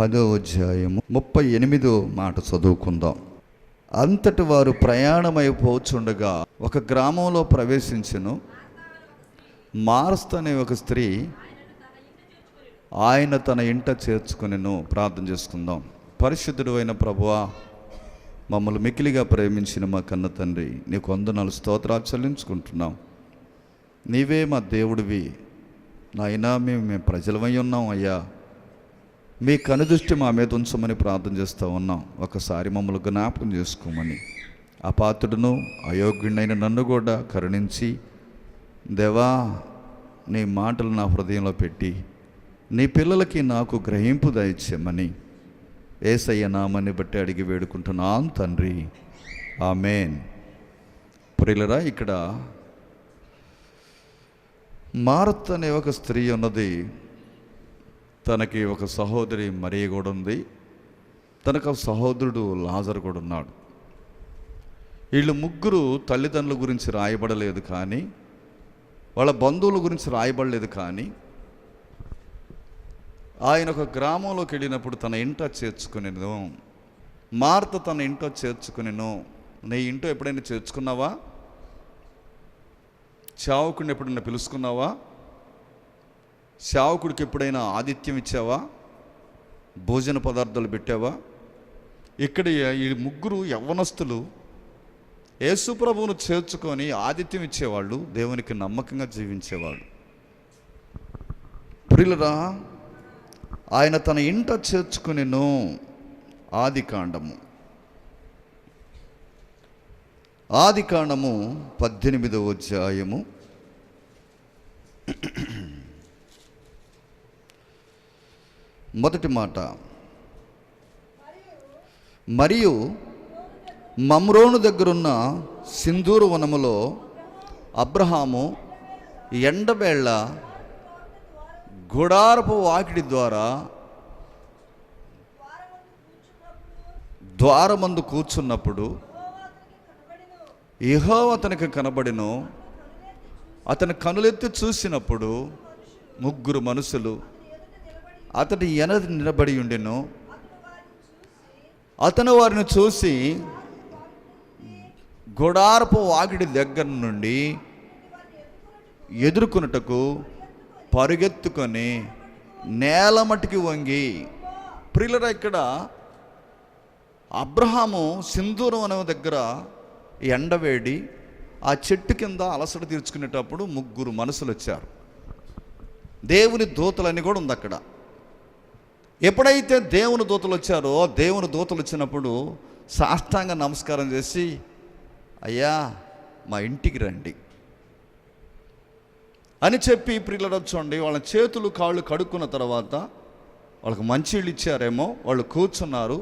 10వ అధ్యాయము 38వ మాట చదువుకుందాం. అంతటి వారు ప్రయాణమైపోచుండగా ఒక గ్రామంలో ప్రవేశించెను. మార్త అనే ఒక స్త్రీ ఆయన తన ఇంట చేర్చుకొనెను. ప్రార్థన చేసుకుందాం. పరిశుద్ధుడు అయిన ప్రభువా, మమ్మల్ని మిక్కిలిగా ప్రేమించిన మా కన్న తండ్రి, నీకు వందనాలు స్తోత్రాలు చెల్లించుకుంటున్నాం. నీవే మా దేవుడివి నాయనా. మేము ప్రజలమై ఉన్నాం అయ్యా. మీ కనుదృష్టి మా మీద ఉంచమని ప్రార్థన చేస్తూ ఉన్నాం. ఒకసారి మమ్మల్ని జ్ఞాపకం చేసుకోమని, అపాత్రుడును అయోగ్యుడైన నన్ను కూడా కరుణించి, దేవా నీ మాటలు నా హృదయంలో పెట్టి నీ పిల్లలకి నాకు గ్రహింపు దయచేయమని యేసయ్య నామాన్ని బట్టి అడిగి వేడుకుంటున్నాను తండ్రి, ఆమేన్. ప్రియులారా, ఇక్కడ మార్త అనే ఒక స్త్రీ ఉన్నది. తనకి ఒక సహోదరి మరియ కూడా ఉంది. తనకు ఒక సహోదరుడు లాజరు కూడా ఉన్నాడు. వీళ్ళు ముగ్గురు తల్లిదండ్రుల గురించి రాయబడలేదు, కానీ వాళ్ళ బంధువుల గురించి రాయబడలేదు. కానీ ఆయన ఒక గ్రామంలోకి వెళ్ళినప్పుడు తన ఇంట చేర్చుకునేను. మార్త తన ఇంట్లో చేర్చుకునేను. నీ ఇంట్లో ఎప్పుడైనా చేర్చుకున్నావా? సేవకుడిని ఎప్పుడైనా పిలుచుకున్నావా? సేవకుడికి ఎప్పుడైనా ఆతిథ్యం ఇచ్చావా? భోజన పదార్థాలు పెట్టావా? ఇక్కడ ఈ ముగ్గురు యవ్వనస్తులు యేసు ప్రభువును చేర్చుకొని ఆతిథ్యం ఇచ్చేవాళ్ళు, దేవునికి నమ్మకంగా జీవించేవాళ్ళు. ప్రియులారా, ఆయన తన ఇంట చేర్చుకునేను. ఆదికాండము 18వ అధ్యాయము 1వ మాట. మరియు మమ్రోను దగ్గరున్న సింధూరు వనములో అబ్రహాము ఎండవేళ గుడారపు వాకిడి ద్వారా ద్వారమందు కూర్చున్నప్పుడు యెహోవా అతనికి కనబడెను. అతని కనులెత్తి చూసినప్పుడు ముగ్గురు మనుషులు అతడి ఎనది నిలబడి ఉండెను. అతను వారిని చూసి గుడారపు వాకిడి దగ్గర నుండి ఎదుర్కొనుటకు పరుగెత్తుకొని నేల మట్టికి వంగి. ప్రియులారా, ఇక్కడ అబ్రహాము సింధూరం అనే దగ్గర ఎండవేడి ఆ చెట్టు కింద అలసట తీర్చుకునేటప్పుడు ముగ్గురు మనుషులు వచ్చారు. దేవుని దూతలని కూడా ఉంది అక్కడ. ఎప్పుడైతే దేవుని దూతలు వచ్చారో, దేవుని దూతలు వచ్చినప్పుడు సాష్టాంగ నమస్కారం చేసి, అయ్యా మా ఇంటికి రండి అని చెప్పి, ప్రియులారా చూడండి, వాళ్ళ చేతులు కాళ్ళు కడుక్కున్న తర్వాత వాళ్ళకి మంచినీళ్ళు ఇచ్చారేమో, వాళ్ళు కూర్చున్నారు.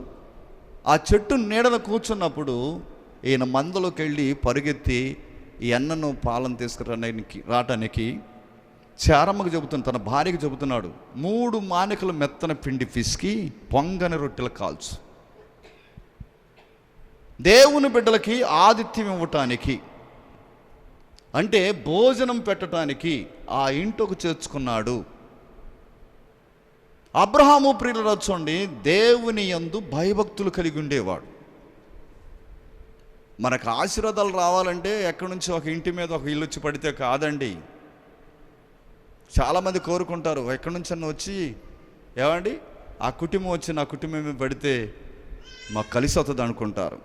ఆ చెట్టు నీడన కూర్చున్నప్పుడు ఈయన మందలోకి వెళ్ళి పరుగెత్తి ఈ అన్నను పాలను రావటానికి చారమ్మకు చెబుతున్నాడు, తన భార్యకు చెబుతున్నాడు, 3 మానికలు మెత్తన పిండి పిసికి పొంగని రొట్టెలు కాల్చు. దేవుని బిడ్డలకి ఆతిథ్యం ఇవ్వటానికి, అంటే భోజనం పెట్టడానికి ఆ ఇంటికి చేర్చుకున్నాడు. అబ్రహాము, ప్రియులారా చూడండి, దేవుని యందు భయభక్తులు కలిగి ఉండేవాడు. మనకు ఆశీర్వాదాలు రావాలంటే ఎక్కడి నుంచి ఒక ఇంటి మీద ఒక ఇల్లు వచ్చి పడితే కాదండి. చాలామంది కోరుకుంటారు, ఎక్కడి నుంచి అన్న వచ్చి, ఏమండి ఆ కుటుంబం వచ్చి నా కుటుంబం మీద పడితే మాకు కలిసి వస్తుంది అనుకుంటారు.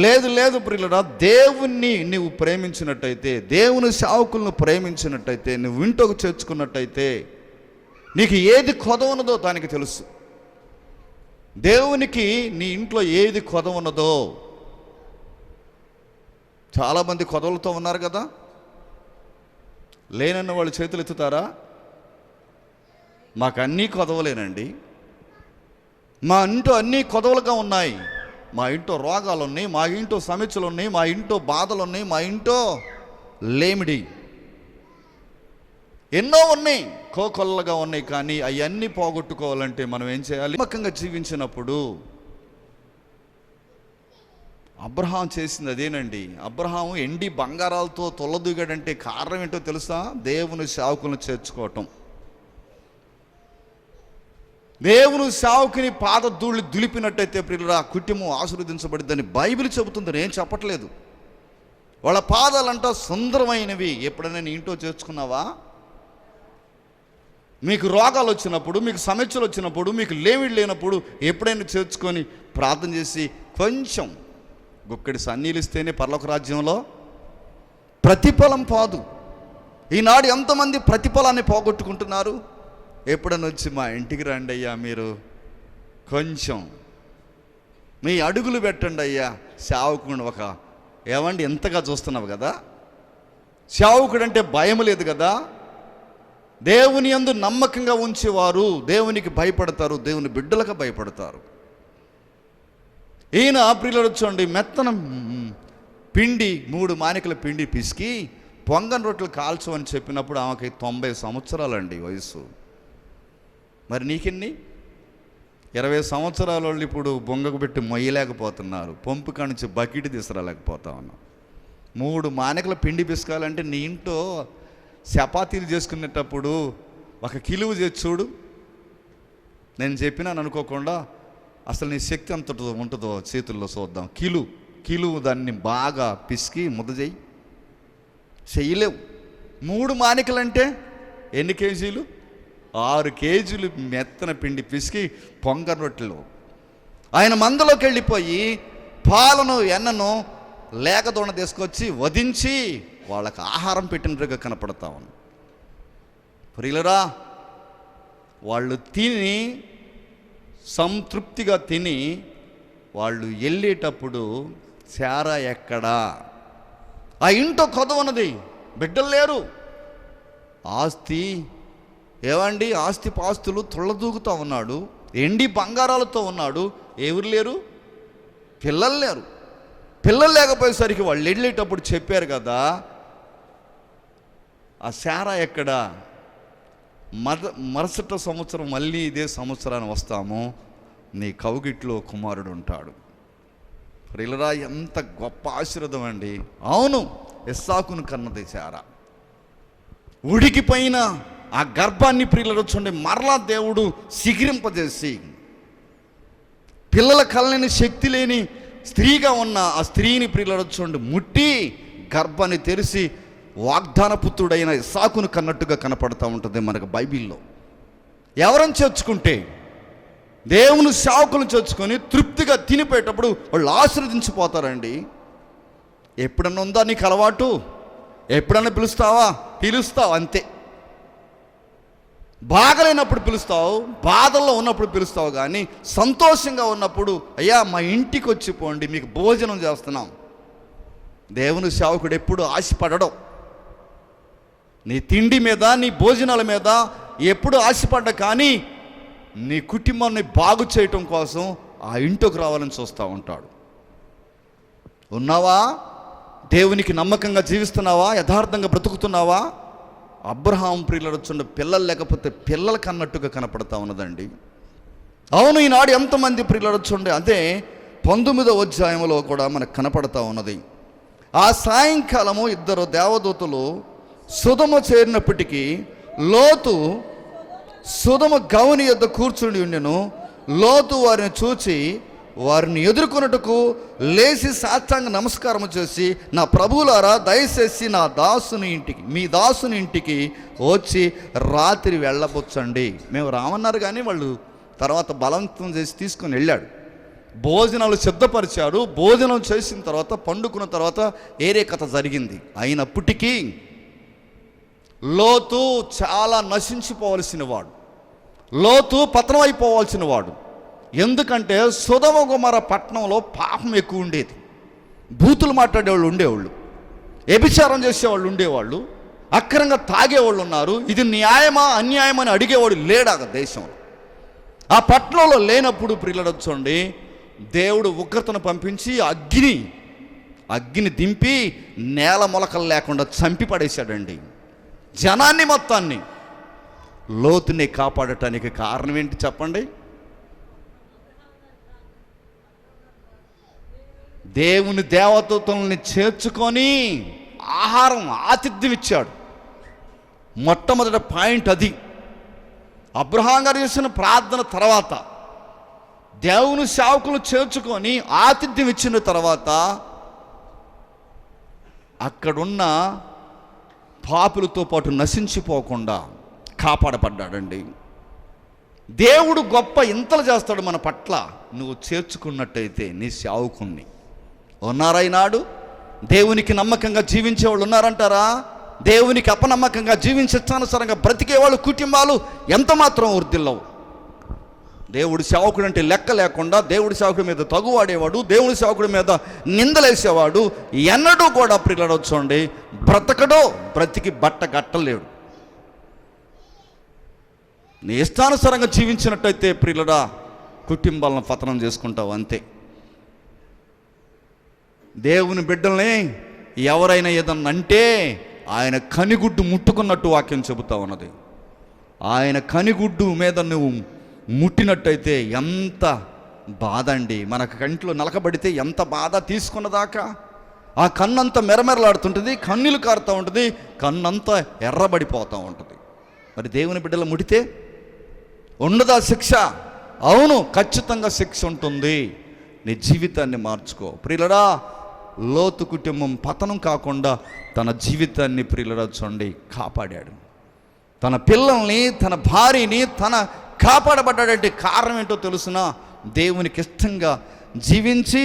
లేదు లేదు ప్రియులారా, దేవుణ్ణి నువ్వు ప్రేమించినట్టయితే, దేవుని సేవకులను ప్రేమించినట్టయితే, నువ్వు ఇంట్లోకి చేర్చుకున్నట్టయితే నీకు ఏది కొదవ ఉన్నదో దానికి తెలుసు. దేవునికి నీ ఇంట్లో ఏది కొదవ ఉన్నదో. చాలామంది కొదవలతో ఉన్నారు కదా. లేనన్న వాళ్ళు చేతులు ఎత్తుతారా? మాకు అన్నీ కొదవలేనండి, మా ఇంట్లో అన్నీ కొదవలుగా ఉన్నాయి, మా ఇంట్లో రోగాలు ఉన్నాయి, మా ఇంట్లో సమస్యలు ఉన్నాయి, మా ఇంట్లో బాధలు ఉన్నాయి, మా ఇంట్లో లేమిడి ఎన్నో ఉన్నాయి, కోకొల్లగా ఉన్నాయి. కానీ అవన్నీ పోగొట్టుకోవాలంటే మనం ఏం చేయాలి? నమ్మకంగా జీవించినప్పుడు అబ్రహాం చేసింది అదేనండి. అబ్రహాము ఎండి బంగారాలతో తొలదూగాడంటే కారణం ఏంటో తెలుసా? దేవుని సేవకులను చేర్చుకోవటం. దేవుని సేవకుని పాద ధూళి దులిపినట్టయితే ప్రియులారా కుటుంబం ఆశీర్వదించబడిద్దని బైబిల్ చెబుతుంది, నేను చెప్పట్లేదు. వాళ్ళ పాదాలంట సుందరమైనవి. ఎప్పుడైనా నీ ఇంట్లో చేర్చుకున్నావా? మీకు రోగాలు వచ్చినప్పుడు, మీకు సమస్యలు వచ్చినప్పుడు, మీకు లేమిడి లేనప్పుడు ఎప్పుడైనా చేర్చుకొని ప్రార్థన చేసి కొంచెం గుక్కడి సన్నీళ్ళు ఇస్తేనే పరలోక రాజ్యంలో ప్రతిఫలం పోదు. ఈనాడు ఎంతమంది ప్రతిఫలాన్ని పోగొట్టుకుంటున్నారు? ఎప్పుడైనా వచ్చి మా ఇంటికి రండి అయ్యా, మీరు కొంచెం మీ అడుగులు పెట్టండి అయ్యా. సేవకుడు ఏమండి ఎంతగా చూస్తున్నావు కదా, సేవకుడు అంటే భయం లేదు కదా. దేవుని యందు నమ్మకంగా ఉంచేవారు దేవునికి భయపడతారు, దేవుని బిడ్డలకు భయపడతారు. ఈయన ప్రియులు చూడండి, మెత్తన పిండి 3 మానికల పిండి పిసికి పొంగన్ రొట్టెలు కాల్చమని చెప్పినప్పుడు ఆమెకి 90 సంవత్సరాలండి వయసు. మరి నీకెన్ని? 20 సంవత్సరాల వాళ్ళు ఇప్పుడు బొంగకు పెట్టి మొయ్యలేకపోతున్నారు, పంపు కానించి బకెట్ తీసుకురాలేకపోతా ఉన్నాం. 3 మానికల పిండి పిసకాలంటే నీ ఇంట్లో చపాతీలు చేసుకునేటప్పుడు 1 కిలో చేసి చూడు. నేను చెప్పినాను అనుకోకుండా, అసలు నీ శక్తి ఎంత ఉంటుందో చేతుల్లో చూద్దాం. కిలో దాన్ని బాగా పిసికి ముద్ద చెయ్యలేవు. 3 మానికలంటే ఎన్ని కేజీలు? 6 కేజీలు మెత్తన పిండి పిసికి పొంగన్ రొట్టెలు. ఆయన మందలోకి వెళ్ళిపోయి పాలను ఎన్నను లేకదోణ తీసుకొచ్చి వధించి వాళ్ళకి ఆహారం పెట్టినట్టుగా కనపడతా ఉంది. ప్రియులరా, వాళ్ళు తిని సంతృప్తిగా తిని వాళ్ళు వెళ్ళేటప్పుడు చేర ఎక్కడా? ఆ ఇంట్లో కొదవన్నది, బిడ్డలు లేరు, ఆస్తి ఏవండి ఆస్తి పాస్తులు తుళ్ళదూగుతూ ఉన్నాడు, ఎండి బంగారాలతో ఉన్నాడు. ఎవరు లేరు? పిల్లలు లేరు. పిల్లలు లేకపోయేసరికి వాళ్ళు వెళ్ళేటప్పుడు చెప్పారు కదా, ఆ శారా ఎక్కడా? మరుసటి సంవత్సరం మళ్ళీ ఇదే సంవత్సరాన్ని వస్తాము, నీ కౌగిట్లో కుమారుడు ఉంటాడు. ప్రియులరా, ఎంత గొప్ప ఆశీర్వాదం అండి. అవును, ఇస్సాకును కన్నది శారా. ఉడికిపోయిన ఆ గర్భాన్ని ప్రియులు చూడండి మరలా దేవుడు శిఖిరింపజేసి పిల్లల కళ్ళని శక్తి లేని స్త్రీగా ఉన్న ఆ స్త్రీని ప్రియులు చూడండి ముట్టి గర్భాన్ని తెరిచి వాగ్దాన పుత్రుడైన ఇస్సాకును కన్నట్టుగా కనపడుతూ ఉంటుంది మనకు బైబిల్లో. ఎవరని చేర్చుకుంటే దేవుని సేవకులను చేర్చుకొని తృప్తిగా తినిపోయేటప్పుడు వాళ్ళు ఆశీర్వదించిపోతారండి. ఎప్పుడన్నా ఉందా నీకు అలవాటు? ఎప్పుడన్నా పిలుస్తావు అంతే. బాగలేనప్పుడు పిలుస్తావు, బాధల్లో ఉన్నప్పుడు పిలుస్తావు, కానీ సంతోషంగా ఉన్నప్పుడు అయ్యా మా ఇంటికి వచ్చి పోండి, మీకు భోజనం చేస్తున్నాం. దేవుని సేవకుడు ఎప్పుడు ఆశపడడం, నీ తిండి మీద నీ భోజనాల మీద ఎప్పుడు ఆశపడ్డా, కానీ నీ కుటుంబాన్ని బాగు చేయటం కోసం ఆ ఇంటికి రావాలని చూస్తూ ఉంటాడు. ఉన్నావా? దేవునికి నమ్మకంగా జీవిస్తున్నావా? యథార్థంగా బ్రతుకుతున్నావా? అబ్రహాం ప్రియులు చూడండి పిల్లలు లేకపోతే పిల్లలకి అన్నట్టుగా కనపడతా ఉన్నదండి. అవును, ఈనాడు ఎంతమంది ప్రియులు చూడండి అదే 19వ అధ్యాయంలో కూడా మనకు కనపడతా ఉన్నది. ఆ సాయంకాలము 2 దేవదూతలు సొదొమ చేరినప్పటికీ లోతు సొదొమ గవని యొద్ద కూర్చుని ఉండెను. లోతు వారిని చూచి వారిని ఎదుర్కొనుటకు లేచి సాష్టాంగ నమస్కారం చేసి, నా ప్రభువులారా దయచేసి నా దాసుని ఇంటికి, మీ దాసుని ఇంటికి వచ్చి రాత్రి వెళ్ళబొచ్చండి. మేము రామన్నారు, కానీ వాళ్ళు తర్వాత బలవంతం చేసి తీసుకొని వెళ్ళాడు. భోజనాలు సిద్ధపరిచారు. భోజనం చేసిన తర్వాత పండుకున్న తర్వాత ఏరే కథ జరిగింది. అయినప్పటికీ లోతు చాలా నశించిపోవలసిన వాడు, లోతు పతనం అయిపోవాల్సిన వాడు. ఎందుకంటే సొదొమ గొమొర్రా పట్టణంలో పాపం ఎక్కువ ఉండేది. బూతులు మాట్లాడేవాళ్ళు ఉండేవాళ్ళు, వ్యభిచారం చేసేవాళ్ళు ఉండేవాళ్ళు, అక్రంగా తాగేవాళ్ళు ఉన్నారు. ఇది న్యాయమా అన్యాయమా అని అడిగేవాడు లేడా దేశంలో. ఆ పట్టణంలో లేనప్పుడు ప్రియులు చూడండి దేవుడు ఉగ్రతను పంపించి అగ్ని దింపి నేల మొలకలు లేకుండా చంపి పడేశాడండి జనాన్ని మొత్తాన్ని. లోతుని కాపాడటానికి కారణం ఏంటి చెప్పండి? దేవుని దేవదూతల్ని చేర్చుకొని ఆతిథ్యం ఇచ్చాడు. మొట్టమొదటి పాయింట్ అది. అబ్రహాం గారు చేసిన ప్రార్థన తర్వాత దేవుని సేవకులు చేర్చుకొని ఆతిథ్యం ఇచ్చిన తర్వాత అక్కడున్న పాపులతో పాటు నశించిపోకుండా కాపాడబడ్డాడండి. దేవుడు గొప్ప ఇంతలు చేస్తాడు మన పట్ల, నువ్వు చేర్చుకున్నట్టయితే నీ సేవకుణ్ణి. ఉన్నారా ఈనాడు దేవునికి నమ్మకంగా జీవించేవాళ్ళు ఉన్నారంటారా? దేవునికి అపనమ్మకంగా జీవించే ఇష్టానుసారంగా బ్రతికేవాళ్ళు కుటుంబాలు ఎంత మాత్రం వృద్ధిల్లవు. దేవుడి సేవకుడు అంటే లెక్క లేకుండా దేవుడి సేవకుడి మీద తగువాడేవాడు, దేవుడి సేవకుడి మీద నిందలేసేవాడు ఎన్నడూ కూడా ప్రియులారా చూడండి బ్రతకడో, బ్రతికి బట్ట గట్టలేడు. నీ ఇష్టానుసారంగా జీవించినట్టయితే ప్రియులారా కుటుంబాలను పతనం చేసుకుంటావు అంతే. దేవుని బిడ్డల్ని ఎవరైనా ఏదన్నా అంటే ఆయన కనిగుడ్డు ముట్టుకున్నట్టు వాక్యం చెబుతా ఉన్నది. ఆయన కనిగుడ్డు మీద నువ్వు ముట్టినట్టయితే ఎంత బాధ అండి. మనకు కంట్లో నలకబడితే ఎంత బాధ తీసుకున్నదాకా. ఆ కన్నంతా మెరమెరలాడుతుంటుంది, కన్నీళ్ళు కారుతూ ఉంటుంది, కన్నంతా ఎర్రబడిపోతూ ఉంటుంది. మరి దేవుని బిడ్డలు ముడితే ఉండదా శిక్ష? అవును, ఖచ్చితంగా శిక్ష ఉంటుంది. నీ జీవితాన్ని మార్చుకో ప్రియులరా. లోతు కుటుంబం పతనం కాకుండా తన జీవితాన్ని ప్రియులరా చూడండి కాపాడాడు. తన పిల్లల్ని, తన భార్యని తన కాపాడబడ్డాడంటే కారణం ఏంటో తెలుసునా? దేవునికి ఇష్టంగా జీవించి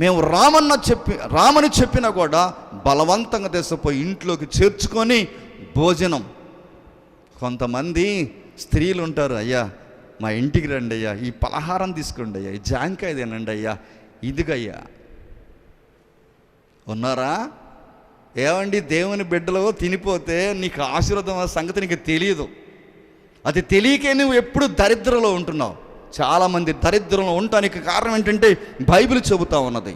మేము రామని చెప్పినా కూడా బలవంతంగా తీసుకుపోయి ఇంట్లోకి చేర్చుకొని భోజనం. కొంతమంది స్త్రీలు ఉంటారు, అయ్యా మా ఇంటికి రండి అయ్యా, ఈ పలహారం తీసుకోండి అయ్యా, ఈ జాంకాయ తినండి అయ్యా, ఇదిగయ్యా. ఉన్నారా? ఏమండి దేవుని బిడ్డలో తినిపోతే నీకు ఆశీర్వాదం సంగతి నీకు తెలియదు. అది తెలియకే నువ్వు ఎప్పుడు దరిద్రంలో ఉంటున్నావు. చాలామంది దరిద్రంలో ఉండటానికి కారణం ఏంటంటే బైబిల్ చెబుతూ ఉన్నది.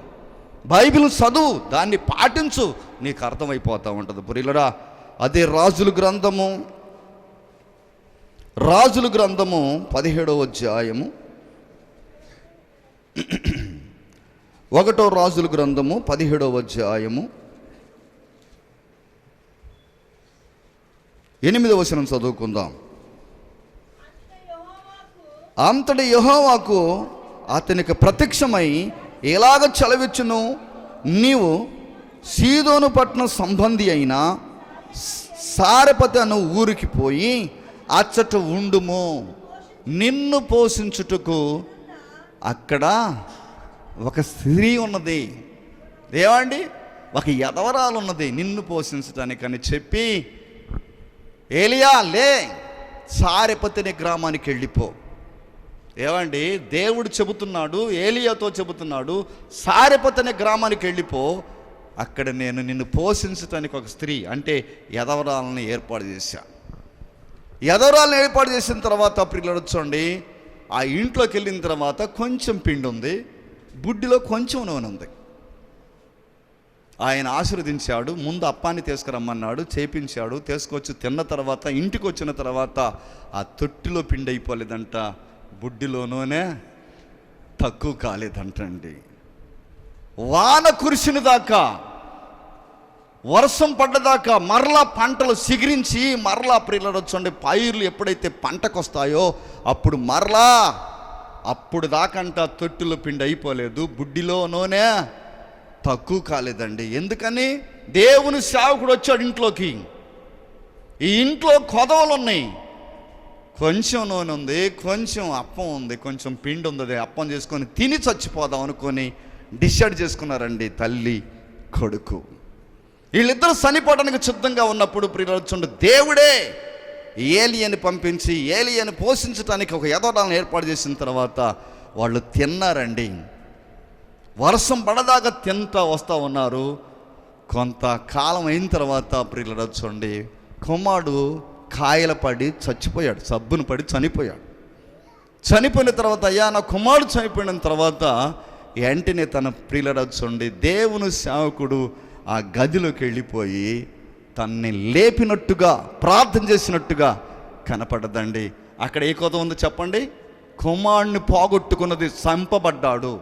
బైబిల్ చదువు, దాన్ని పాటించు, నీకు అర్థమైపోతూ ఉంటుంది ప్రియులరా. అదే రాజుల గ్రంథము 17వ అధ్యాయము 1వ రాజుల గ్రంథము 17వ అధ్యాయము 8వ వచనం చదువుకుందాం. అంతటి యెహోవాకు అతనికి ప్రత్యక్షమై ఎలాగ చలవిచ్చును, నీవు సీదోను పట్టణ సంబంధి అయిన సారెపతి అను ఊరికి పోయి అచ్చట ఉండుము, నిన్ను పోషించుటకు అక్కడ ఒక స్త్రీ ఉన్నది. ఏమండి, ఒక యదవరాలు ఉన్నది నిన్ను పోషించడానికి అని చెప్పి, ఏలియా లే, సారెపతి గ్రామానికి వెళ్ళిపో. ఏమండి, దేవుడు చెబుతున్నాడు, ఏలియాతో చెబుతున్నాడు, సారెపతి గ్రామానికి వెళ్ళిపో, అక్కడ నేను నిన్ను పోషించడానికి ఒక స్త్రీ అంటే యదవరాలను ఏర్పాటు చేశా. యదవరాలను ఏర్పాటు చేసిన తర్వాత ప్రియులారా చూడండి, ఆ ఇంట్లోకి వెళ్ళిన తర్వాత కొంచెం పిండి ఉంది, బుడ్డిలో కొంచెం నూనె ఉంది. ఆయన ఆశీర్వదించాడు, ముందు అప్పాన్ని తీసుకురమ్మన్నాడు, చేపించాడు, తీసుకొచ్చి తిన్న తర్వాత ఇంటికి వచ్చిన తర్వాత ఆ తొట్టిలో పిండి అయిపోలేదంట, బుడ్డిలో నూనె తక్కువ కాలేదంటండి. వాన కురిసిన దాకా, వర్షం పడ్డదాకా, మరలా పంటలు సిగిరించి మరలా ప్రియులారా చూడండి పైర్లు ఎప్పుడైతే పంటకు వస్తాయో అప్పుడు మరలా, అప్పుడు దాకంట తొట్టిలో పిండి అయిపోలేదు, బుడ్డిలో నూనె తక్కువ కాలేదండి. ఎందుకని? దేవుని సేవకుడు వచ్చాడు ఇంట్లోకి. ఈ ఇంట్లో కొదవలు ఉన్నాయి, కొంచెం నూనె ఉంది, కొంచెం అప్పం ఉంది, కొంచెం పిండి ఉంది, అప్పం చేసుకొని తిని చచ్చిపోదాం అనుకొని డిసైడ్ చేసుకున్నారండి తల్లి కొడుకు. వీళ్ళిద్దరూ చనిపోవడానికి సిద్ధంగా ఉన్నప్పుడు ప్రియులారా దేవుడే ఏలియాని పంపించి ఏలియాని పోషించడానికి ఒక యదవరాలను ఏర్పాటు చేసిన తర్వాత వాళ్ళు తిన్నారండి. వర్షం పడదాకా తింటా వస్తూ ఉన్నారు. కొంతకాలం అయిన తర్వాత ప్రియులారా చూడండి కుమారుడు కాయల పడి చచ్చిపోయాడు, సబ్బును పడి చనిపోయాడు. చనిపోయిన తర్వాత అయ్యా నా కుమారుడు చనిపోయిన తర్వాత వెంటనే తన ప్రియులారా చూడండి దేవుని సేవకుడు ఆ గదిలోకి వెళ్ళిపోయి తన్ని లేపినట్టుగా ప్రార్థన చేసినట్టుగా కనపడదండి. అక్కడ ఏ కొత్త ఉందో చెప్పండి? కుమారుడిని పోగొట్టుకున్నది చంపబడ్డాడు.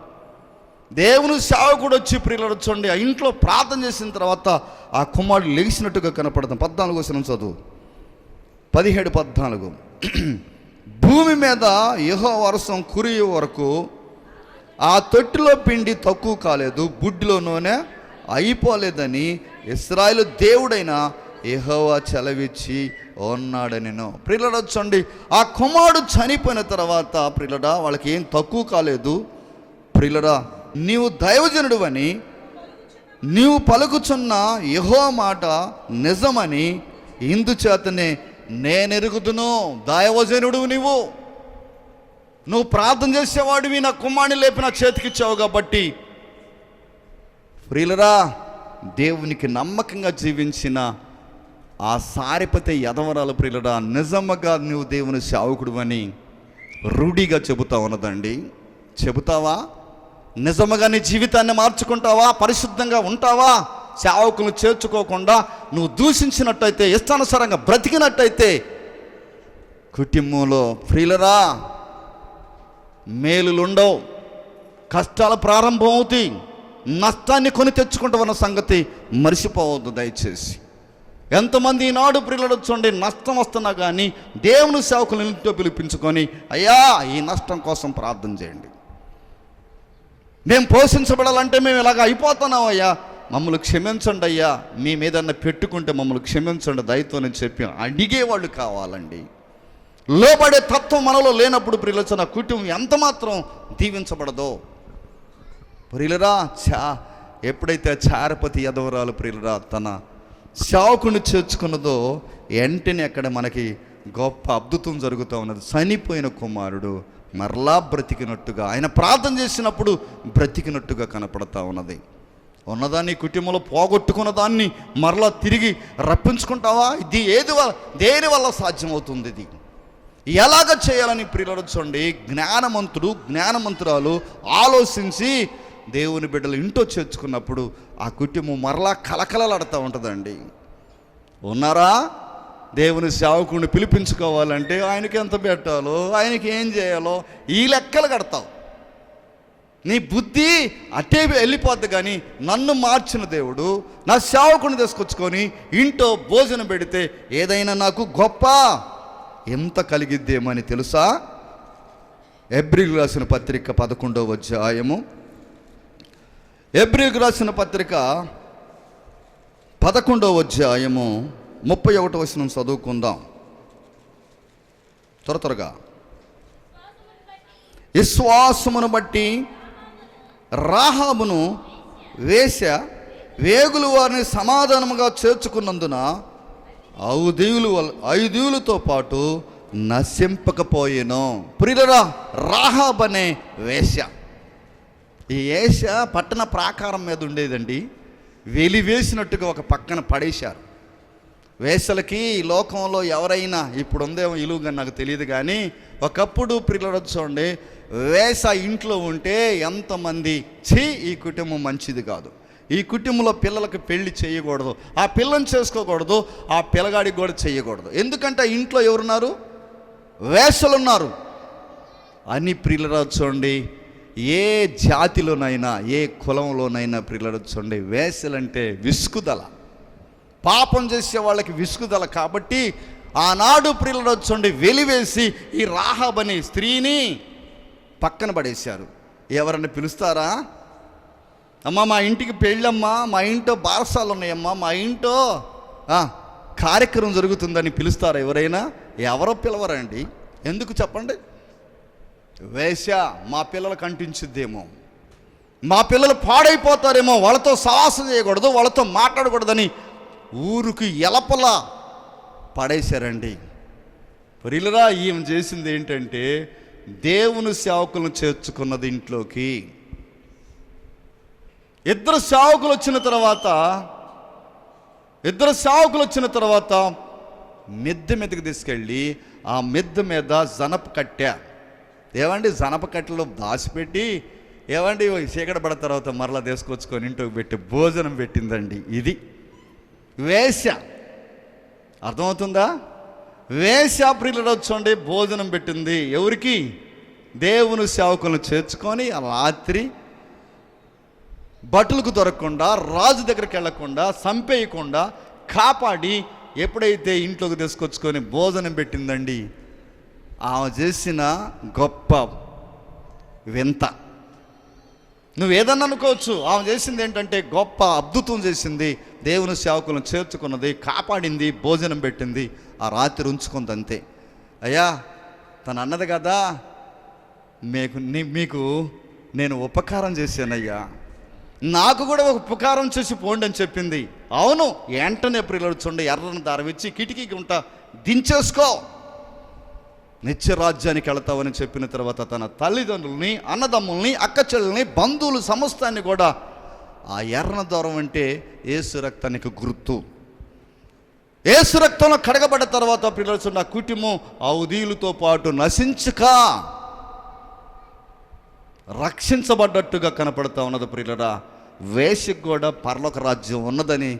దేవుని సేవకుడు వచ్చి ప్రియులారా చూడండి ఆ ఇంట్లో ప్రార్థన చేసిన తర్వాత ఆ కుమారుడు లేచినట్టుగా కనపడతాం. 14వ వచనం చదువు, 17-14. భూమి మీద యెహోవా వర్షం కురియే వరకు ఆ తొట్టిలో పిండి తక్కువ కాలేదు, బుడ్డిలో నూనె అయిపోలేదని ఇశ్రాయేలు దేవుడైన యెహోవా సెలవిచ్చి ఉన్నాడనెను. ప్రియులారా చూడండి, ఆ కుమారుడు చనిపోయిన తర్వాత ప్రియులారా వాళ్ళకి ఏం తక్కువ కాలేదు. ప్రియులారా, నీవు దైవజనుడువని, నీవు పలుకుచున్న యెహోవా మాట నిజమని ఇందుచేతనే నేనెరుగుదును. దైవజనుడు నువ్వు ప్రార్థన చేసేవాడివి, నా కుమారుని లేపి నా చేతికిచ్చావు కాబట్టి. ప్రియులరా, దేవునికి నమ్మకంగా జీవించిన ఆ సారెపతే యదవరాలు ప్రియులరా, నిజముగా నువ్వు దేవుని సేవకుడు అని రూఢిగా చెబుతా ఉన్నదండి. చెబుతావా? నిజముగా నీ జీవితాన్ని మార్చుకుంటావా? పరిశుద్ధంగా ఉంటావా? సేవకులను చేర్చుకోకుండా నువ్వు దూషించినట్టయితే, ఇష్టానుసారంగా బ్రతికినట్టయితే కుటుంబంలో ప్రియులరా మేలులుండవు, కష్టాలు ప్రారంభం అవుతాయి, నష్టాన్ని కొని తెచ్చుకుంటామన్న సంగతి మర్చిపోవద్దు దయచేసి. ఎంతమంది ఈనాడు ప్రియులు చూడండి, నష్టం వస్తున్నా కానీ దేవుని సేవకులను ఇంట్లో పిలిపించుకొని, అయ్యా ఈ నష్టం కోసం ప్రార్థన చేయండి, మేము పోషించబడాలంటే మేము ఇలాగ అయిపోతున్నాం అయ్యా, మమ్మల్ని క్షమించండి అయ్యా, మేము ఏదన్నా పెట్టుకుంటే మమ్మల్ని క్షమించండి దయతోని చెప్పి అడిగేవాళ్ళు కావాలండి. లోబడే తత్వం మనలో లేనప్పుడు ప్రియులచన కుటుంబం ఎంత మాత్రం దీవించబడదో. ప్రియులరా, ఎప్పుడైతే చారపతి యదవరాలు ప్రియులరా తన సేవకుని చేర్చుకున్నదో వెంటనే అక్కడ మనకి గొప్ప అద్భుతం జరుగుతూ ఉన్నది. చనిపోయిన కుమారుడు మరలా బ్రతికినట్టుగా, ఆయన ప్రార్థన చేసినప్పుడు బ్రతికినట్టుగా కనపడతా ఉన్నది. ఉన్నదాన్ని కుటుంబంలో పోగొట్టుకున్న దాన్ని మరలా తిరిగి రప్పించుకుంటావా? ఇది దేని వల్ల సాధ్యమవుతుంది? ఇది ఎలాగ చేయాలని ప్రియులు చూడండి, జ్ఞానమంతురాలు ఆలోచించి దేవుని బిడ్డలు ఇంట్లో చేర్చుకున్నప్పుడు ఆ కుటుంబం మరలా కలకలలాడుతూ ఉంటుందండి. ఉన్నారా? దేవుని సేవకుడిని పిలిపించుకోవాలంటే ఆయనకి ఎంత పెట్టాలో, ఆయనకి ఏం చేయాలో ఈ లెక్కలు కడతావు. నీ బుద్ధి అట్టే వెళ్ళిపోద్ది. కానీ నన్ను మార్చిన దేవుడు నా సేవకుని తీసుకొచ్చుకొని ఇంట్లో భోజనం పెడితే ఏదైనా నాకు గొప్ప ఎంత కలిగిద్దేమని తెలుసా? హెబ్రీయులకు రాసిన పత్రిక 11వ అధ్యాయము, హెబ్రీయులకు రాసిన పత్రిక 11వ అధ్యాయము 31వ వచనం చదువుకుందాం త్వరగా. విశ్వాసమును బట్టి రాహాబును వేగులు వారిని సమాధానముగా చేర్చుకున్నందున 5 పాటు నశింపకపోయేను. ప్రియులరా, రాహాబ్ అనే వేశ్య, ఈ వేశ్య పట్టణ ప్రాకారం మీద ఉండేదండి. వెలివేసినట్టుగా ఒక పక్కన పడేశారు. వేశ్యలకి ఈ లోకంలో ఎవరైనా, ఇప్పుడు ఉందేమో ఇలువుగా నాకు తెలియదు కానీ, ఒకప్పుడు ప్రియులరా చూడండి, వేశ్య ఇంట్లో ఉంటే ఎంతమంది ఈ కుటుంబం మంచిది కాదు, ఈ కుటుంబంలో పిల్లలకు పెళ్లి చేయకూడదు, ఆ పిల్లని చేసుకోకూడదు, ఆ పిల్లగాడికి కూడా చేయకూడదు, ఎందుకంటే ఇంట్లో ఎవరున్నారు? వేశ్యలున్నారు అని ప్రియులరా చూడండి. ఏ జాతిలోనైనా ఏ కులంలోనైనా ప్రియులరా చూడండి, వేశ్యలంటే విసుగుదల, పాపం చేసే వాళ్ళకి విసుగుదల. కాబట్టి ఆనాడు ప్రియులరా చూడండి వెలివేసి ఈ రాహాబ్ అనే స్త్రీని పక్కన పడేశారు. ఎవరన్నా పిలుస్తారా? అమ్మా మా ఇంటికి పెళ్ళమ్మా, మా ఇంట్లో బారసాలు ఉన్నాయమ్మా, మా ఇంట్లో కార్యక్రమం జరుగుతుందని పిలుస్తారా ఎవరైనా? ఎవరో పిలవరండి. ఎందుకు చెప్పండి? వేశ్య మా పిల్లలకు అంటించుద్దేమో, మా పిల్లలు పాడైపోతారేమో, వాళ్ళతో సాహసం చేయకూడదు, వాళ్ళతో మాట్లాడకూడదని ఊరికి ఎలపలా పడేశారండి. ప్రియులరా, ఈమె చేసింది ఏంటంటే దేవుని సేవకులను చేర్చుకున్నది ఇంట్లోకి. ఇద్దరు సేవకులు వచ్చిన తర్వాత మిద్దె మీదకి తీసుకెళ్ళి ఆ మిద్దె మీద జనప కట్టె, ఏమండి జనప కట్టెలో దాచిపెట్టి, ఏమండి చీకటి పడిన తర్వాత మరలా తీసుకొచ్చుకొని ఇంట్లోకి పెట్టి భోజనం పెట్టిందండి. ఇది వేశ్య. అర్థమవుతుందా? వేశ్య ప్రియులు చూడండి భోజనం పెట్టింది ఎవరికి? దేవుని సేవకులను చేర్చుకొని ఆ రాత్రి భటులకు దొరకకుండా, రాజు దగ్గరికి వెళ్లకుండా, చంపేయకుండా కాపాడి ఎప్పుడైతే ఇంట్లోకి తీసుకొచ్చుకొని భోజనం పెట్టిందండి, ఆమె చేసిన గొప్ప వింత. నువ్వేదన్నా అనుకోవచ్చు, ఆమె చేసింది ఏంటంటే గొప్ప అద్భుతం చేసింది. దేవుని సేవకులను చేర్చుకున్నది, కాపాడింది, భోజనం పెట్టింది, ఆ రాత్రి ఉంచుకుంది అంతే. అయ్యా తను అన్నది కదా, మీకు నేను ఉపకారం చేశానయ్యా, నాకు కూడా ఒక ఉపకారం చేసి పోండి అని చెప్పింది. అవును, వెంటనే ప్రియులు చూడండి, ఎర్రని దారవిచ్చి కిటికీకి ఉంటా దించేసుకో, నిత్య రాజ్యానికి వెళతావని చెప్పిన తర్వాత తన తల్లిదండ్రుల్ని, అన్నదమ్ముల్ని, అక్క చెల్లెల్ని, బంధువులు సమస్తాన్ని కూడా ఆ ఎర్రన దూరం అంటే యేసు రక్తానికి గుర్తు. యేసు రక్తంలో కడగబడ్డ తర్వాత ప్రియులు ఆ కుటుంబం ఔదీలతో పాటు నశించక రక్షించబడ్డట్టుగా కనపడతా ఉన్నది. ప్రియులరా, వేశ్యకు కూడా పరలోక రాజ్యం ఉన్నదని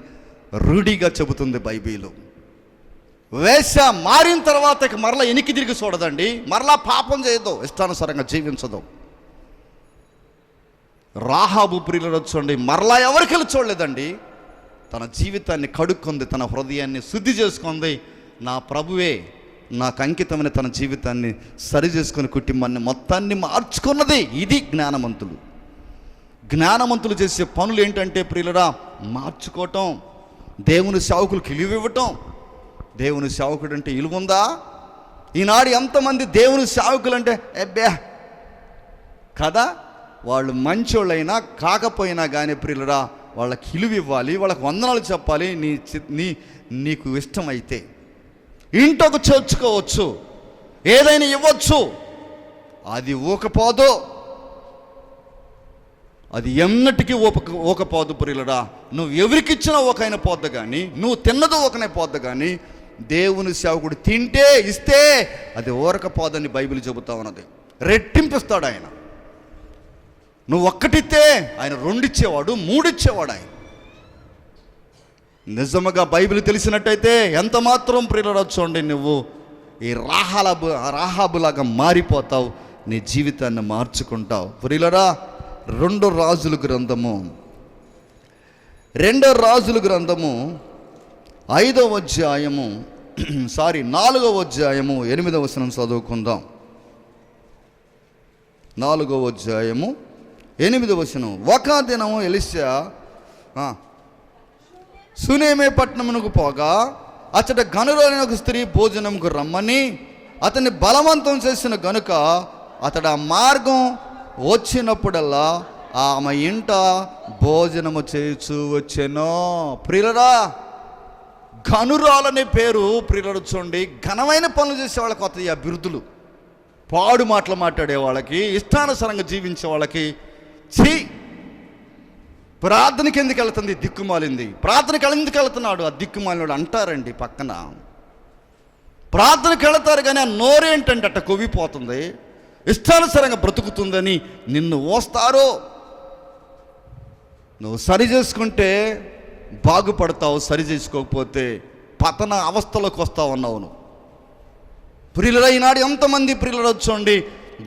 రూఢిగా చెబుతుంది బైబిలు. వేశ్య మారిన తర్వాత ఇక మరలా ఎనికి తిరిగి చూడదండి, మరలా పాపం చేయదు, ఇష్టానుసారంగా జీవించదు. రాహాబు ప్రియులు చూడండి, మరలా ఎవరికి చూడలేదండి, తన జీవితాన్ని కడుక్కుంది, తన హృదయాన్ని శుద్ధి చేసుకుంది. నా ప్రభువే నాకు అంకితమైన తన జీవితాన్ని సరి చేసుకుని కుటుంబాన్ని మొత్తాన్ని మార్చుకున్నది. ఇది జ్ఞానవంతులు. జ్ఞానవంతులు చేసే పనులు ఏంటంటే ప్రియులరా, మార్చుకోవటం, దేవుని సేవకులకు ఇలువివ్వటం. దేవుని సేవకుడు అంటే ఇలువ ఉందా? ఈనాడు ఎంతమంది దేవుని సేవకులు అంటే ఎబ్బే కదా, వాళ్ళు మంచోళ్ళైనా కాకపోయినా కానీ ప్రియులరా, వాళ్ళకి ఇలువ ఇవ్వాలి, వాళ్ళకి వందనాలు చెప్పాలి. నీకు ఇష్టమైతే ఇంటొక చేర్చుకోవచ్చు, ఏదైనా ఇవ్వచ్చు. అది ఊకపోదు, అది ఎన్నటికీ ఊకపోదు ప్రియులరా. నువ్వు ఎవరికిచ్చినా ఒకైనా పోద్దు కానీ, నువ్వు తిన్నదో ఒకనే పోద్దు కానీ, దేవుని సేవకుడు తింటే ఇస్తే అది ఊరకపోదని బైబిల్ చెబుతా ఉన్నది. రెట్టింపిస్తాడు ఆయన. నువ్వు ఒక్కటిస్తే ఆయన రెండిచ్చేవాడు, మూడిచ్చేవాడు ఆయన. నిజముగా బైబిల్ తెలిసినట్టయితే ఎంత మాత్రం ప్రియులరా చూడండి, నువ్వు ఈ రాహాబులాగా మారిపోతావు, నీ జీవితాన్ని మార్చుకుంటావు. ప్రియులరా, 2 రాజుల గ్రంథము 5వ అధ్యాయము 4వ అధ్యాయము 8వ వచనం చదువుకుందాం. 4వ అధ్యాయము 8వ వచనం. ఒక దినము ఎలీషా సునేమే పట్టణమునకు పోగా అతడు గనులోని ఒక స్త్రీ భోజనంకు రమ్మని అతన్ని బలవంతం చేసిన గనుక అతడు ఆ మార్గం వచ్చినప్పుడల్లా ఆమె ఇంట భోజనము చేయుచూ వచ్చెను. ప్రియులరా, గనురాలనే పేరు ప్రియులు చూడండి, ఘనమైన పనులు చేసే వాళ్ళకి వస్తాయి ఆ బిరుదులు. పాడు మాటలు మాట్లాడే వాళ్ళకి, ఇష్టానుసారంగా జీవించే వాళ్ళకి, ప్రార్థనకి ఎందుకు వెళ్తుంది దిక్కుమాలింది, ప్రార్థనకి ఎందుకు వెళ్తున్నాడు ఆ దిక్కుమాలినాడు అంటారండి పక్కన. ప్రార్థనకి వెళతారు కానీ ఆ నోరేంటంటే అట్ట కొవ్విపోతుంది, ఇష్టానుసారంగా బ్రతుకుతుందని నిన్ను ఓస్తారు. నువ్వు సరి చేసుకుంటే బాగుపడతావు, సరి చేసుకోకపోతే పతన అవస్థలోకి వస్తావు అన్నావు నువ్వు. ప్రియులరా, ఈనాడు ఎంతమంది ప్రియులు వచ్చండి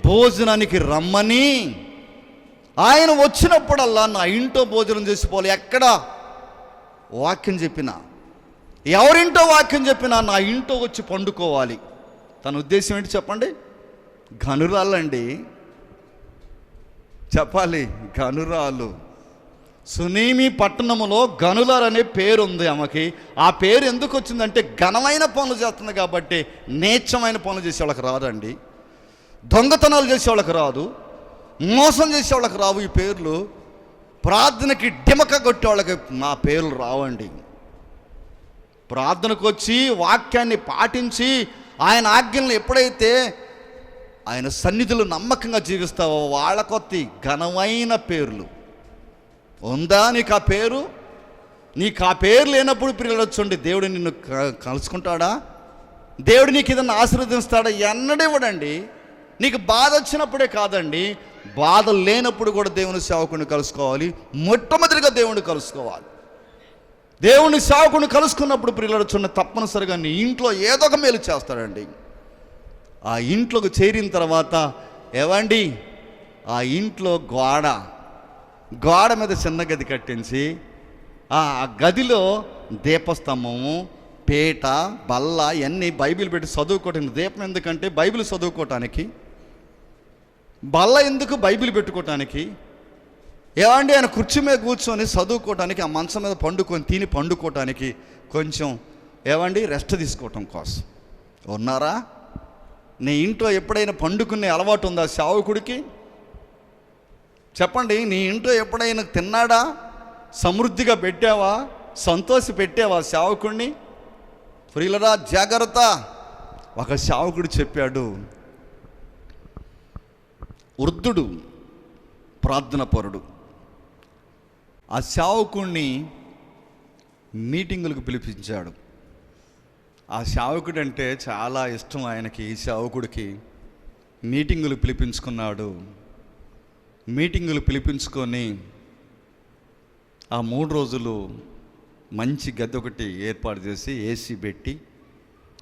భోజనానికి రమ్మని, ఆయన వచ్చినప్పుడల్లా నా ఇంట్లో భోజనం చేసిపోవాలి. ఎక్కడ వాక్యం చెప్పినా, ఎవరింటో వాక్యం చెప్పినా నా ఇంట్లో వచ్చి పండుకోవాలి. తన ఉద్దేశం ఏంటి చెప్పండి? గనురాలండి, చెప్పాలి, గనురాలు. సునేమి పట్టణములో గనులార్ అనే పేరు ఉంది ఆమెకి. ఆ పేరు ఎందుకు వచ్చిందంటే ఘనమైన పనులు చేస్తుంది కాబట్టి. నీచమైన పనులు చేసే వాళ్ళకి రాదండి, దొంగతనాలు చేసే వాళ్ళకి రాదు, మోసం చేసే వాళ్ళకి రావు ఈ పేర్లు. ప్రార్థనకి డిమక కొట్టే వాళ్ళకి మా పేర్లు రావండి. ప్రార్థనకు వచ్చి వాక్యాన్ని పాటించి ఆయన ఆజ్ఞలను ఎప్పుడైతే ఆయన సన్నిధిలో నమ్మకంగా జీవిస్తావో వాళ్ళకొత్తి ఘనమైన పేర్లు. ఉందా నీకు ఆ పేరు? నీకు ఆ పేరు లేనప్పుడు పిల్లలు వచ్చండి దేవుడు నిన్ను కలుసుకుంటాడా? దేవుడు నీకు ఏదన్నా ఆశీర్వదిస్తాడా? ఎన్నడివ్వడండి. నీకు బాధ వచ్చినప్పుడే కాదండి, బాధ లేనప్పుడు కూడా దేవుని సేవకుని కలుసుకోవాలి. మొట్టమొదటిగా దేవుని కలుసుకోవాలి. దేవుని సేవకుని కలుసుకున్నప్పుడు పిల్లలు వచ్చండి తప్పనిసరిగా నీ ఇంట్లో ఏదో ఒక మేలు చేస్తాడండి. ఆ ఇంట్లోకి చేరిన తర్వాత ఏవండి, ఆ ఇంట్లో గోడ మీద చిన్న గది కట్టించి ఆ గదిలో దీపస్తంభము, పీట బల్ల ఇవన్నీ బైబిల్ పెట్టి చదువుకోవటానికి. దీపం ఎందుకంటే బైబిల్ చదువుకోవటానికి. బల్ల ఎందుకు బైబిల్ పెట్టుకోవటానికి. ఏమండి ఆయన కుర్చీ మీద కూర్చొని చదువుకోవటానికి, ఆ మంచం మీద పండుకొని తిని పండుకోవటానికి, కొంచెం ఏమండి రెస్ట్ తీసుకోవటం కోసం. ఉన్నారా? నీ ఇంట్లో ఎప్పుడైనా పండుకునే అలవాటు ఉందా సేవకుడికి? చెప్పండి. నీ ఇంట్లో ఎప్పుడైనా తిన్నాడా? సమృద్ధిగా పెట్టావా? సంతోష పెట్టావా సేవకుడిని? ప్రియులరా జాగ్రత్త. ఒక సేవకుడు చెప్పాడు, వృద్ధుడు ప్రార్థన పరుడు. ఆ సేవకుడిని మీటింగులకు పిలిపించాడు. ఆ సేవకుడు అంటే చాలా ఇష్టం ఆయనకి. ఈ సేవకుడికి మీటింగులు పిలిపించుకున్నాడు. మీటింగులు పిలిపించుకొని ఆ 3 రోజులు మంచి గది ఒకటి ఏర్పాటు చేసి ఏసీ పెట్టి,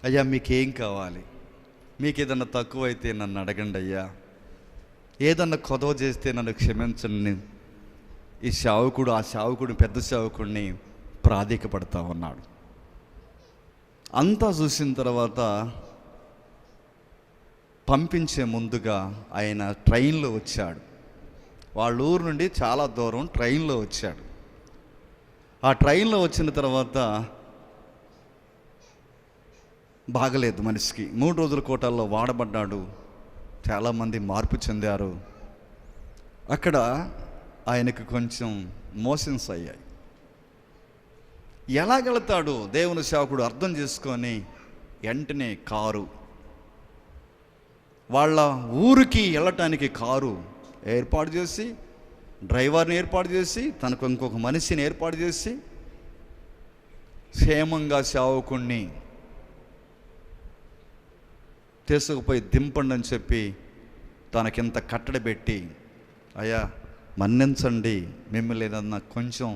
అయ్యా మీకేం కావాలి, మీకు ఏదన్నా తక్కువైతే నన్ను అడగండి అయ్యా, ఏదన్నా కొదవ చేస్తే నన్ను క్షమించండి. ఈ సేవకుడు ఆ సేవకుడు పెద్ద సేవకుడిని ప్రాధేయపడతా ఉన్నాడు. అంతా చూసిన తర్వాత పంపించే ముందుగా ఆయన ట్రైన్లో వచ్చాడు. వాళ్ళ ఊరు నుండి చాలా దూరం ట్రైన్లో వచ్చాడు. ఆ ట్రైన్లో వచ్చిన తర్వాత బాగలేదు మనిషికి. 3 రోజుల కోటాల్లో వాడబడ్డాడు. చాలామంది మార్పు చెందారు. అక్కడ ఆయనకు కొంచెం మోషన్స్ అయ్యాయి. ఎలాగెళ్తాడు దేవుని సేవకుడు అర్థం చేసుకొని వెంటనే కారు, వాళ్ళ ఊరికి వెళ్ళటానికి కారు ఏర్పాటు చేసి, డ్రైవర్ని ఏర్పాటు చేసి, తనకు ఇంకొక మనిషిని ఏర్పాటు చేసి, క్షేమంగా సేవకుణ్ణి తీసుకుపోయి దింపండి అని చెప్పి తనకింత కట్టడి పెట్టి, అయ్యా మన్నించండి, మిమ్మల్ని ఏదన్నా కొంచెం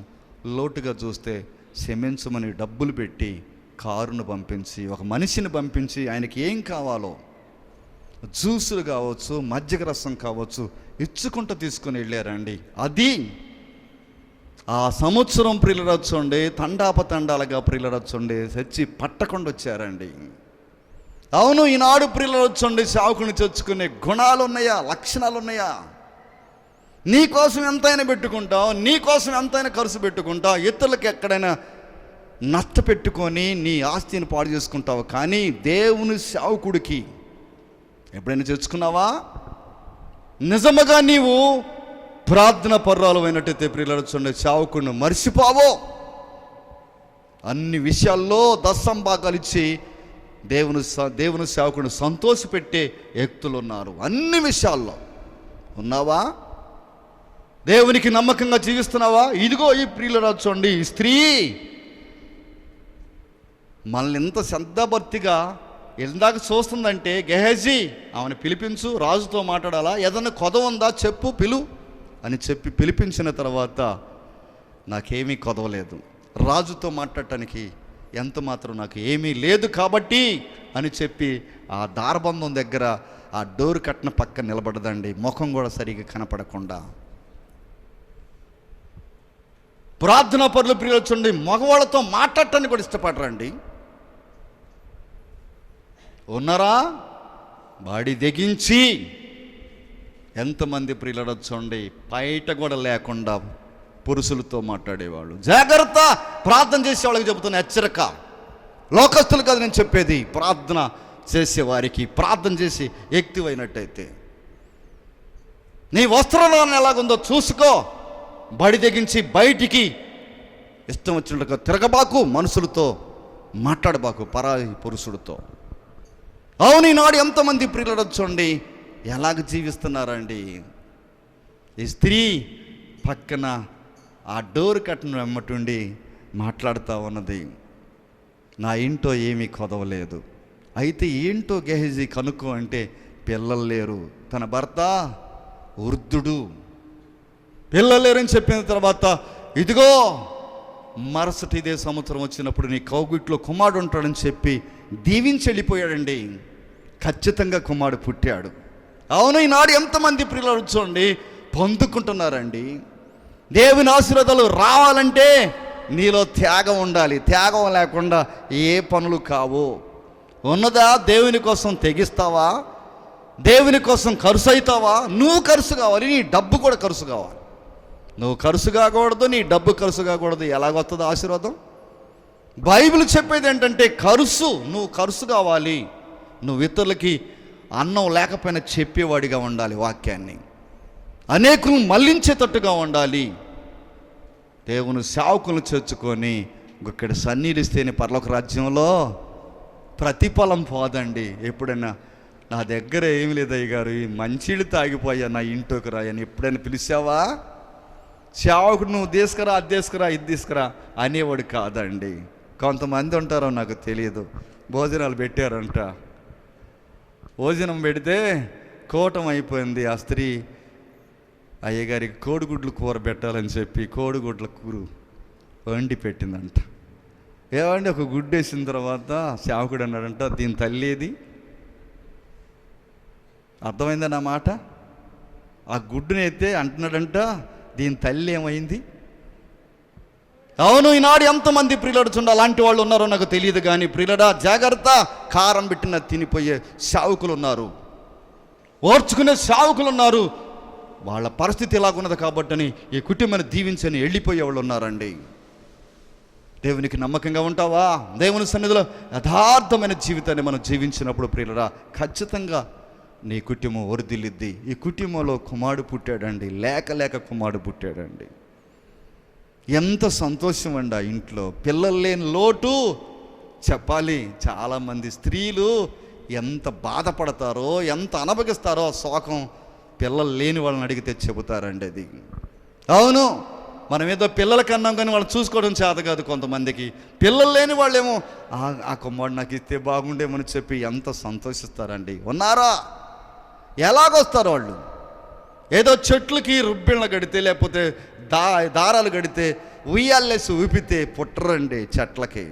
లోటుగా చూస్తే క్షమించమని డబ్బులు పెట్టి కారును పంపించి, ఒక మనిషిని పంపించి, ఆయనకి ఏం కావాలో జ్యూసులు కావచ్చు, మజ్జిగ రసం కావచ్చు ఇచ్చుకుంటూ తీసుకొని వెళ్ళారండి. అది ఆ సంవత్సరం ప్రియులరొచ్చండి, తండాలుగా ప్రియులరొచ్చండి చచ్చి పట్టకుండా వచ్చారండి. అవును, ఈనాడు ప్రియులరొచ్చండి సేవకుని తెచ్చుకునే గుణాలు ఉన్నాయా, లక్షణాలు ఉన్నాయా? నీ కోసం ఎంతైనా పెట్టుకుంటావు, నీ కోసం ఎంతైనా ఖర్చు పెట్టుకుంటావు, ఇతరులకు ఎక్కడైనా నష్టపెట్టుకొని నీ ఆస్తిని పాడు చేసుకుంటావు. కానీ దేవుని సేవకుడికి ఎప్పుడైనా తెచ్చుకున్నావా? నిజముగా నీవు ప్రార్థన పర్రాలు అయినట్టయితే ప్రియులరొచ్చండి సేవకుడిని మర్చిపోవో. అన్ని విషయాల్లో 10 భాగాలు ఇచ్చి దేవుని సేవకుడిని సంతోషపెట్టే వ్యక్తులు ఉన్నారు. అన్ని విషయాల్లో ఉన్నావా? దేవునికి నమ్మకంగా జీవిస్తున్నావా? ఇదిగో ఈ ప్రియులరొచ్చండి ఈ స్త్రీ మనల్ని ఎంత శ్రద్ధాభక్తిగా ఇందాక చూస్తుందంటే, గెహజీ ఆమెను పిలిపించు, రాజుతో మాట్లాడాలా, ఏదన్నా కొదవ ఉందా చెప్పు, పిలు అని చెప్పి పిలిపించిన తర్వాత నాకేమీ కొదవలేదు, రాజుతో మాట్లాడటానికి ఎంత మాత్రం నాకు ఏమీ లేదు కాబట్టి అని చెప్పి ఆ దారబంధం దగ్గర ఆ డోర్ కట్టిన పక్క నిలబడదండి, ముఖం కూడా సరిగా కనపడకుండా. ప్రార్థనా పరులు ప్రియులొచ్చండి మగవాళ్ళతో మాట్లాడటానికి కూడా ఇష్టపడరండి. ఉన్నారా? బాడీ తెగించి ఎంతమంది ప్రియులొచ్చండి బయట కూడా లేకుండా పురుషులతో మాట్లాడేవాళ్ళు. జాగ్రత్త, ప్రార్థన చేసే వాళ్ళకి చెబుతున్న హెచ్చరిక, లోకస్తులు కాదు నేను చెప్పేది. ప్రార్థన చేసేవారికి, ప్రార్థన చేసి ఎక్కువైనట్టయితే నీ వస్త్రంలో ఎలాగుందో చూసుకో. బడి తెగించి బయటికి ఇష్టం వచ్చినట్టుగా తిరగబాకు, మనుషులతో మాట్లాడబాకు, పరాయి పురుషుడితో. అవును, ఈనాడు ఎంతమంది ప్రియులొచ్చండి ఎలాగ జీవిస్తున్నారండి. ఈ స్త్రీ పక్కన ఆ డోర్ కట్టిన వెమ్మటుండి మాట్లాడుతూ ఉన్నది, నా ఇంట్లో ఏమీ కొదవలేదు. అయితే ఏంటో గెహజీ కనుక్కో అంటే, పిల్లలు లేరు, తన భర్త వృద్ధుడు, పిల్లలు లేరని చెప్పిన తర్వాత, ఇదిగో మరుసటి ఇదే సంవత్సరం వచ్చినప్పుడు నీ కౌగిట్లో కుమారుడు ఉంటాడని చెప్పి దీవించి వెళ్ళిపోయాడండి. ఖచ్చితంగా కుమారుడు పుట్టాడు. అవును, ఈనాడు ఎంతమంది ప్రియులు చూడండి పొందుకుంటున్నారండి. దేవుని ఆశీర్వాదాలు రావాలంటే నీలో త్యాగం ఉండాలి. త్యాగం లేకుండా ఏ పనులు కావు. ఉన్నదా దేవుని కోసం తెగిస్తావా? దేవుని కోసం ఖర్చు అవుతావా? నువ్వు ఖర్చు కావాలి, నీ డబ్బు కూడా ఖర్చు కావాలి. నువ్వు ఖర్చు కాకూడదు, నీ డబ్బు ఖర్చు కాకూడదు. ఎలాగొస్తుంది ఆశీర్వాదం? బైబిల్ చెప్పేది ఏంటంటే నువ్వు ఖర్చు కావాలి. నువ్వు ఇతరులకి అన్నం లేకపోయినా చెప్పేవాడిగా ఉండాలి. వాక్యాన్ని అనేకులు మళ్ళించేటట్టుగా ఉండాలి. దేవుని సేవకులను చేర్చుకొని ఇక్కడ సన్నిధిస్తేనే పరలోక రాజ్యంలో ప్రతిఫలం పోదండి. ఎప్పుడైనా నా దగ్గర ఏమి లేదు అయ్యగారు, ఈ మంచిళ్ళు తాగిపోయా, నా ఇంట్లోకి రాయని ఎప్పుడైనా పిలిచావా? సేవకుడు నువ్వు తీసుకురా, అది తీసుకురా, ఇది తీసుకురా అనేవాడు కాదండి. కొంతమంది ఉంటారో నాకు తెలియదు, భోజనాలు పెట్టారంట. భోజనం పెడితే కూటం అయిపోయింది. ఆ స్త్రీ అయ్యగారికి కోడిగుడ్లు కూర పెట్టాలని చెప్పి కోడిగుడ్ల కూర వండి పెట్టిందంట. ఏమండి ఒక గుడ్డు వేసిన తర్వాత సేవకుడు అన్నాడంట, దీని తల్లి ఏది? అర్థమైందా నా మాట? ఆ గుడ్డుని అయితే అంటున్నాడంట, దీని తల్లి ఏమైంది? అవును, ఈనాడు ఎంతమంది ప్రియులడుచుండ అలాంటి వాళ్ళు ఉన్నారో నాకు తెలియదు కానీ ప్రియులడా జాగ్రత్త. కారం పెట్టిన తినిపోయే సేవకులు ఉన్నారు, ఓర్చుకునే సేవకులు ఉన్నారు. వాళ్ళ పరిస్థితి ఎలాగున్నది కాబట్టని ఈ కుటుంబాన్ని దీవించని వెళ్ళిపోయే వాళ్ళు ఉన్నారండి. దేవునికి నమ్మకంగా ఉంటావా? దేవుని సన్నిధిలో యథార్థమైన జీవితాన్ని మనం జీవించినప్పుడు ప్రియులరా ఖచ్చితంగా నీ కుటుంబం వరిదిల్లిద్ది. ఈ కుటుంబంలో కుమారుడు పుట్టాడండి, లేక కుమారుడు పుట్టాడండి. ఎంత సంతోషం అండి. ఆ ఇంట్లో పిల్లలు లేని లోటు చెప్పాలి. చాలామంది స్త్రీలు ఎంత బాధపడతారో, ఎంత అనుభవిస్తారో ఆ శోకం పిల్లలు లేని వాళ్ళని అడిగితే చెబుతారండి అది. అవును, మనం ఏదో పిల్లలకి అన్నాం కానీ వాళ్ళు చూసుకోవడం చేత కాదు. కొంతమందికి పిల్లలు లేని వాళ్ళేమో ఆ కుమారుడు నాకు ఇస్తే బాగుండేమని చెప్పి ఎంత సంతోషిస్తారండి. ఉన్నారా? ఎలాగొస్తారు వాళ్ళు? ఏదో చెట్లకి రుబ్బిళ్ళ గడితే లేకపోతే దారాలు గడితే ఉయ్యాలేసి ఊపితే పుట్టరండి చెట్లకి.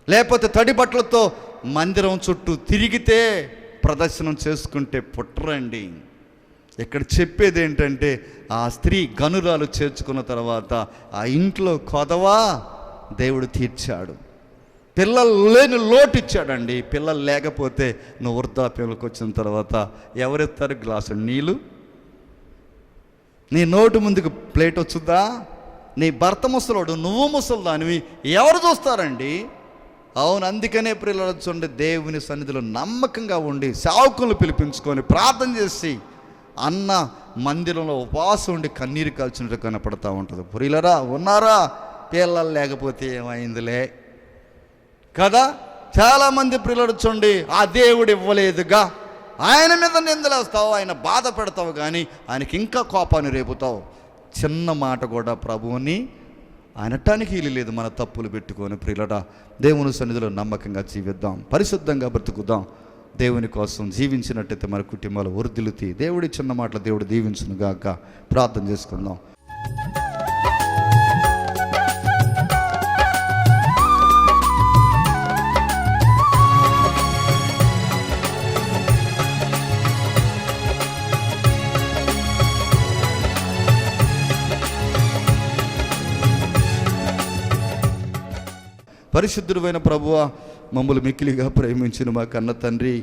లేకపోతే తడి బట్టలతో మందిరం చుట్టూ తిరిగితే ప్రదర్శనం చేసుకుంటే పుట్టరండి. ఇక్కడ చెప్పేది ఏంటంటే ఆ స్త్రీ గనురాలు చేర్చుకున్న తర్వాత ఆ ఇంట్లో కొదవా దేవుడు తీర్చాడు. పిల్లలు లేని లోటు ఇచ్చాడండి. పిల్లలు లేకపోతే నువ్వు వృద్ధాప్యంలోకి వచ్చిన తర్వాత ఎవరెత్తారు గ్లాసు నీళ్ళు? నీ నోటు ముందుకు ప్లేట్ వచ్చుద్దా? నీ భర్త ముసలోడు, నువ్వు ముసలిదానివి, ఎవరు చూస్తారండి? అవును, అందుకనే ప్రియులారా చూడండి, దేవుని సన్నిధిలో నమ్మకంగా ఉండి సేవకులను పిలిపించుకొని ప్రార్థన చేసి అన్న మందిరంలో ఉపవాసం ఉండి కన్నీరు కాల్చినట్టు కనపడతా ఉంటుంది. ప్రియులారా ఉన్నారా? పిల్లలు లేకపోతే ఏమైందిలే కదా. చాలామంది ప్రియులారా చూడండి, ఆ దేవుడు ఇవ్వలేదుగా ఆయన మీద నిందలేస్తావు, ఆయన బాధ పెడతావు, కానీ ఆయనకి ఇంకా కోపాన్ని రేపుతావు. చిన్న మాట కూడా ప్రభువుని అనటానికి వీలు లేదు. మన తప్పులు పెట్టుకొని ప్రియులట దేవుని సన్నిధిలో నమ్మకంగా జీవిద్దాం, పరిశుద్ధంగా బ్రతుకుదాం. దేవుని కోసం జీవించినట్టయితే మన కుటుంబాలు వృద్ధిలుతి. దేవుడి చిన్న మాటలు దేవుడు దీవించును గాక. ప్రార్థన చేసుకుందాం. పరిశుద్ధుడైన ప్రభువా, మమ్మల్ని మిక్కిలిగా ప్రేమించిన మా కన్న తండ్రి,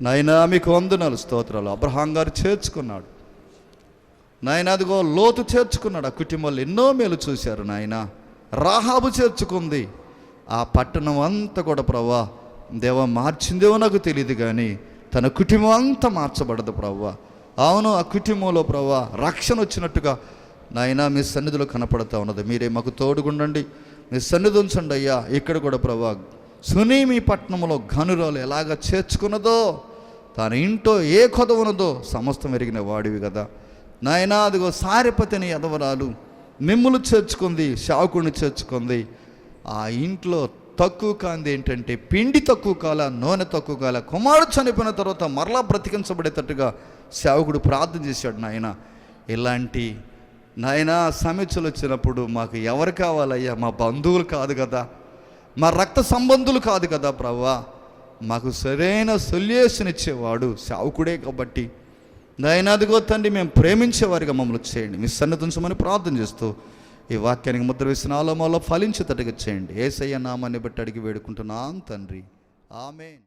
నాయనా మీకు వందనాలు, స్తోత్రాలు. అబ్రహాం గారు చేర్చుకున్నాడు నాయన, అదిగో లోతు చేర్చుకున్నాడు. ఆ కుటుంబాలు ఎన్నో మేలు చూశారు నాయన. రాహాబు చేర్చుకుంది. ఆ పట్టణం అంతా కూడా ప్రభువా దేవా మార్చిందేవో నాకు తెలియదు కానీ తన కుటుంబం అంతా మార్చబడదు ప్రభువా. అవును, ఆ కుటుంబంలో ప్రభువా రక్షణ వచ్చినట్టుగా నాయన మీ సన్నిధిలో కనపడతా ఉన్నది. మీరే మాకు తోడుగుండండి, మీ సన్నిధి ఉంచండి అయ్యా. ఇక్కడ కూడా ప్రభా సునీమి పట్టణంలో గనురాలు ఎలాగ చేర్చుకున్నదో, తన ఇంట్లో ఏ కొదవనదో సమస్తం ఎరిగిన వాడివి కదా నాయనా. అదిగో సారెపతిని ఎదవరాలు మిమ్ములు చేర్చుకుంది, శావుకుని చేర్చుకుంది. ఆ ఇంట్లో తక్కువ కాంది ఏంటంటే పిండి తక్కువ కాల, నూనె తక్కువ కాల. కుమారుడు చనిపోయిన తర్వాత మరలా బ్రతికించబడేటట్టుగా సేవకుడు ప్రార్థన చేశాడు నాయన. ఇలాంటి నాయనా సమస్యలు వచ్చినప్పుడు మాకు ఎవరు కావాలయ్యా? మా బంధువులు కాదు కదా, మా రక్త సంబంధులు కాదు కదా ప్రభువా. మాకు సరైన సొల్యూషన్ ఇచ్చేవాడు సేవకుడే కాబట్టి నాయనా అదిగో తండ్రి మేము ప్రేమించేవారిగా మమ్మల్ని చేయండి. మీ సన్నిధి ఉంచమని ప్రార్థన చేస్తూ ఈ వాక్యానికి ముద్ర వేసిన ఆలోమాలో ఫలించేటట్టుగా చేయండి. యేసయ్య నామాన్ని బట్టి అడిగి వేడుకుంటున్నాం తండ్రి, ఆమేన్.